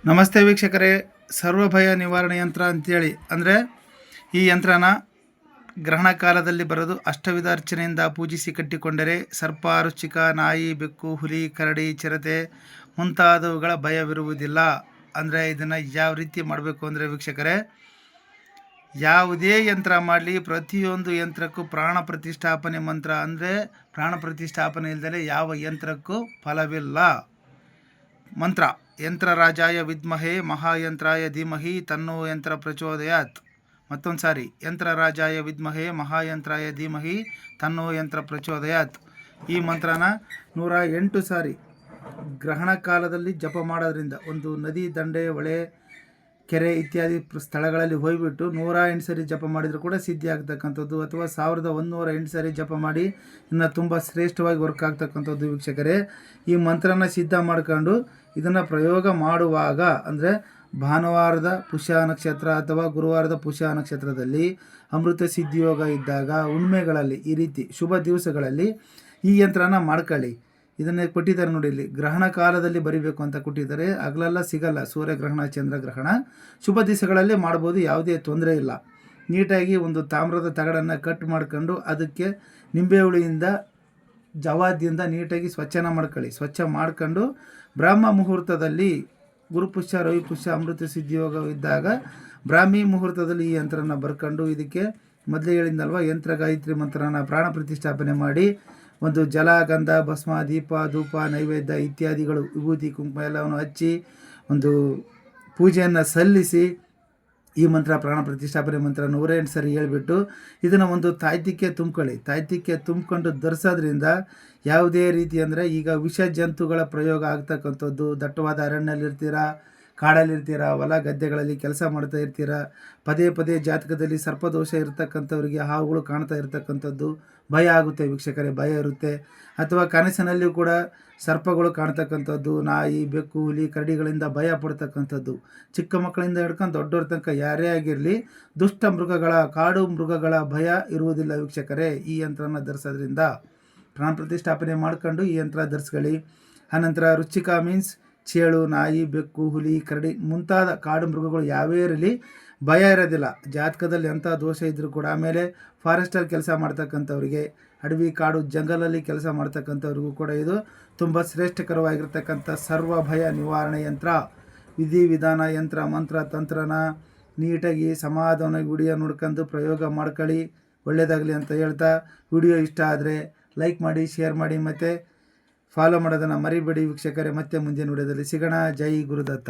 ನಮಸ್ತೆ ವೀಕ್ಷಕರೇ. ಸರ್ವಭಯ ನಿವಾರಣೆ ಯಂತ್ರ ಅಂತೇಳಿ ಅಂದರೆ ಈ ಯಂತ್ರನ ಗ್ರಹಣ ಕಾಲದಲ್ಲಿ ಬರೋದು ಅಷ್ಟವಿಧ ಅರ್ಚನೆಯಿಂದ ಪೂಜಿಸಿ ಕಟ್ಟಿಕೊಂಡರೆ ಸರ್ಪ, ರುಚಿಕ, ನಾಯಿ, ಬೆಕ್ಕು, ಹುಲಿ, ಕರಡಿ, ಚಿರತೆ ಮುಂತಾದವುಗಳ ಭಯವಿರುವುದಿಲ್ಲ. ಅಂದರೆ ಇದನ್ನು ಯಾವ ರೀತಿ ಮಾಡಬೇಕು ಅಂದರೆ ವೀಕ್ಷಕರೇ, ಯಾವುದೇ ಯಂತ್ರ ಮಾಡಲಿ ಪ್ರತಿಯೊಂದು ಯಂತ್ರಕ್ಕೂ ಪ್ರಾಣ ಪ್ರತಿಷ್ಠಾಪನೆ ಮಂತ್ರ, ಅಂದರೆ ಪ್ರಾಣ ಪ್ರತಿಷ್ಠಾಪನೆ ಇಲ್ಲದೆ ಯಾವ ಯಂತ್ರಕ್ಕೂ ಫಲವಿಲ್ಲ. ಮಂತ್ರ: ಯಂತ್ರರಾಜಾಯ ವಿದ್ಮಹೇ ಮಹಾಯಂತ್ರಾಯ ಧೀಮಹಿ ತನ್ನೋ ಯಂತ್ರ ಪ್ರಚೋದಯಾತ್. ಮತ್ತೊಂದು ಸಾರಿ: ಯಂತ್ರರಾಜಾಯ ವಿದ್ಮಹೇ ಮಹಾಯಂತ್ರಾಯ ಧೀಮಹಿ ತನ್ನೋ ಯಂತ್ರ ಪ್ರಚೋದಯಾತ್. ಈ ಮಂತ್ರನ 108 ಸಾರಿ ಗ್ರಹಣ ಕಾಲದಲ್ಲಿ ಜಪ ಮಾಡೋದ್ರಿಂದ, ಒಂದು ನದಿ, ದಂಡೆ, ಹೊಳೆ, ಕೆರೆ ಇತ್ಯಾದಿ ಸ್ಥಳಗಳಲ್ಲಿ ಹೋಗ್ಬಿಟ್ಟು 108 ಸರಿ ಜಪ ಮಾಡಿದರೂ ಕೂಡ ಸಿದ್ಧಿ ಆಗ್ತಕ್ಕಂಥದ್ದು, ಅಥವಾ 1108 ಸರಿ ಜಪ ಮಾಡಿ ಇನ್ನು ತುಂಬ ಶ್ರೇಷ್ಠವಾಗಿ ವರ್ಕ್ ಆಗ್ತಕ್ಕಂಥದ್ದು. ವೀಕ್ಷಕರೇ, ಈ ಮಂತ್ರನ ಸಿದ್ಧ ಮಾಡ್ಕೊಂಡು ಇದನ್ನು ಪ್ರಯೋಗ ಮಾಡುವಾಗ, ಅಂದರೆ ಭಾನುವಾರದ ಪುಷ್ಯ ನಕ್ಷತ್ರ ಅಥವಾ ಗುರುವಾರದ ಪುಷ್ಯ ನಕ್ಷತ್ರದಲ್ಲಿ ಅಮೃತ ಸಿದ್ಧಿಯೋಗ ಇದ್ದಾಗ, ಹುಣ್ಮೆಗಳಲ್ಲಿ, ಈ ರೀತಿ ಶುಭ ದಿವಸಗಳಲ್ಲಿ ಈ ಯಂತ್ರನ ಮಾಡ್ಕೊಳ್ಳಿ. ಇದನ್ನೇ ಕೊಟ್ಟಿದ್ದಾರೆ ನೋಡಿ, ಇಲ್ಲಿ ಗ್ರಹಣ ಕಾಲದಲ್ಲಿ ಬರಿಬೇಕು ಅಂತ ಕೊಟ್ಟಿದ್ದಾರೆ. ಹಗಲೆಲ್ಲ ಸಿಗಲ್ಲ, ಸೂರ್ಯಗ್ರಹಣ, ಚಂದ್ರಗ್ರಹಣ, ಶುಭ ದಿವಸಗಳಲ್ಲಿ ಮಾಡ್ಬೋದು, ಯಾವುದೇ ತೊಂದರೆ ಇಲ್ಲ. ನೀಟಾಗಿ ಒಂದು ತಾಮ್ರದ ತಗಡನ್ನು ಕಟ್ ಮಾಡ್ಕೊಂಡು ಅದಕ್ಕೆ ನಿಂಬೆ ಹುಳಿಯಿಂದ, ಜವಾದಿಯಿಂದ ನೀಟಾಗಿ ಸ್ವಚ್ಛನ ಮಾಡ್ಕೊಳ್ಳಿ. ಸ್ವಚ್ಛ ಮಾಡ್ಕೊಂಡು ಬ್ರಹ್ಮ ಮುಹೂರ್ತದಲ್ಲಿ, ಗುರುಪುಷ್ಯ, ರವಿಪುಷ್ಯ, ಅಮೃತ ಸಿದ್ಧಿಯೋಗ ಇದ್ದಾಗ ಬ್ರಾಹ್ಮಿ ಮುಹೂರ್ತದಲ್ಲಿ ಈ ಯಂತ್ರನ ಬರ್ಕೊಂಡು, ಇದಕ್ಕೆ ಮೊದಲೇ ಹೇಳಿದ್ನಲ್ವ, ಯಂತ್ರ ಗಾಯತ್ರಿ ಮಂತ್ರನ ಪ್ರಾಣ ಪ್ರತಿಷ್ಠಾಪನೆ ಮಾಡಿ, ಒಂದು ಜಲ, ಗಂಧ, ಭಸ್ಮ, ದೀಪ, ಧೂಪ, ನೈವೇದ್ಯ ಇತ್ಯಾದಿಗಳು, ವಿಭೂತಿ, ಕುಂಕುಮ ಎಲ್ಲವನ್ನು ಹಚ್ಚಿ ಒಂದು ಪೂಜೆಯನ್ನು ಸಲ್ಲಿಸಿ ಈ ಮಂತ್ರ, ಪ್ರಾಣ ಪ್ರತಿಷ್ಠಾಪನೆ ಮಂತ್ರ 108 ಸರಿ ಹೇಳ್ಬಿಟ್ಟು ಇದನ್ನು ಒಂದು ತಾಯ್ತಿಕ್ಕೆ ತುಂಬ್ಕೊಳ್ಳಿ. ತಾಯ್ತಿಕ್ಕೆ ತುಂಬ್ಕೊಂಡು ಧರಿಸೋದ್ರಿಂದ ಯಾವುದೇ ರೀತಿ, ಅಂದರೆ ಈಗ ವಿಷ ಜಂತುಗಳ ಪ್ರಯೋಗ ಆಗ್ತಕ್ಕಂಥದ್ದು, ದಟ್ಟವಾದ ಅರಣ್ಯಲ್ಲಿರ್ತೀರ, ಕಾಡಲ್ಲಿರ್ತೀರ, ಹೊಲ ಗದ್ದೆಗಳಲ್ಲಿ ಕೆಲಸ ಮಾಡ್ತಾ ಇರ್ತೀರ, ಪದೇ ಪದೇ ಜಾತಕದಲ್ಲಿ ಸರ್ಪದೋಷ ಇರತಕ್ಕಂಥವ್ರಿಗೆ ಹಾವುಗಳು ಕಾಣ್ತಾ ಇರ್ತಕ್ಕಂಥದ್ದು ಭಯ ಆಗುತ್ತೆ ವೀಕ್ಷಕರೇ, ಭಯ ಇರುತ್ತೆ. ಅಥವಾ ಕನಸಿನಲ್ಲಿಯೂ ಕೂಡ ಸರ್ಪಗಳು ಕಾಣ್ತಕ್ಕಂಥದ್ದು, ನಾಯಿ, ಬೆಕ್ಕು, ಹುಲಿ, ಕರಡಿಗಳಿಂದ ಭಯ ಪಡ್ತಕ್ಕಂಥದ್ದು, ಚಿಕ್ಕ ಮಕ್ಕಳಿಂದ ಹಿಡ್ಕೊಂಡು ದೊಡ್ಡವ್ರ ತನಕ ಯಾರೇ ಆಗಿರಲಿ ದುಷ್ಟ ಮೃಗಗಳ, ಕಾಡು ಮೃಗಗಳ ಭಯ ಇರುವುದಿಲ್ಲ ವೀಕ್ಷಕರೇ ಈ ಯಂತ್ರನ ಧರಿಸೋದ್ರಿಂದ. ಪ್ರಾಣ ಪ್ರತಿಷ್ಠಾಪನೆ ಮಾಡ್ಕೊಂಡು ಈ ಯಂತ್ರ ಧರಿಸ್ಕೊಳ್ಳಿ. ಆನಂತರ ರುಚಿಕ ಮೀನ್ಸ್ ಚೇಳು, ನಾಯಿ, ಬೆಕ್ಕು, ಹುಲಿ, ಕರಡಿ ಮುಂತಾದ ಕಾಡು ಮೃಗಗಳು ಯಾವೇ ಇರಲಿ ಭಯ ಇರೋದಿಲ್ಲ ಜಾತಕದಲ್ಲಿ, ಅಂಥ ದೋಷ ಇದ್ದರೂ ಕೂಡ. ಆಮೇಲೆ ಫಾರೆಸ್ಟಲ್ಲಿ ಕೆಲಸ ಮಾಡ್ತಕ್ಕಂಥವ್ರಿಗೆ, ಅಡವಿ, ಕಾಡು, ಜಂಗಲಲ್ಲಿ ಕೆಲಸ ಮಾಡ್ತಕ್ಕಂಥವ್ರಿಗೂ ಕೂಡ ಇದು ತುಂಬ ಶ್ರೇಷ್ಠಕರವಾಗಿರ್ತಕ್ಕಂಥ ಸರ್ವಭಯ ನಿವಾರಣೆ ಯಂತ್ರ. ವಿಧಿ ವಿಧಾನ, ಯಂತ್ರ, ಮಂತ್ರ, ತಂತ್ರನ ನೀಟಾಗಿ ಸಮಾಧಾನವಾಗಿ ವಿಡಿಯೋ ನೋಡ್ಕೊಂಡು ಪ್ರಯೋಗ ಮಾಡ್ಕೊಳ್ಳಿ. ಒಳ್ಳೆಯದಾಗಲಿ ಅಂತ ಹೇಳ್ತಾ, ವಿಡಿಯೋ ಇಷ್ಟ ಆದರೆ ಲೈಕ್ ಮಾಡಿ, ಶೇರ್ ಮಾಡಿ, ಮತ್ತು ಫಾಲೋ ಮಾಡೋದನ್ನು ಮರಿಬೇಡಿ ವೀಕ್ಷಕರೇ. ಮತ್ತೆ ಮುಂದಿನ ವಿಡಿಯೋದಲ್ಲಿ ಸಿಗೋಣ. ಜೈ ಗುರುದತ್ತ.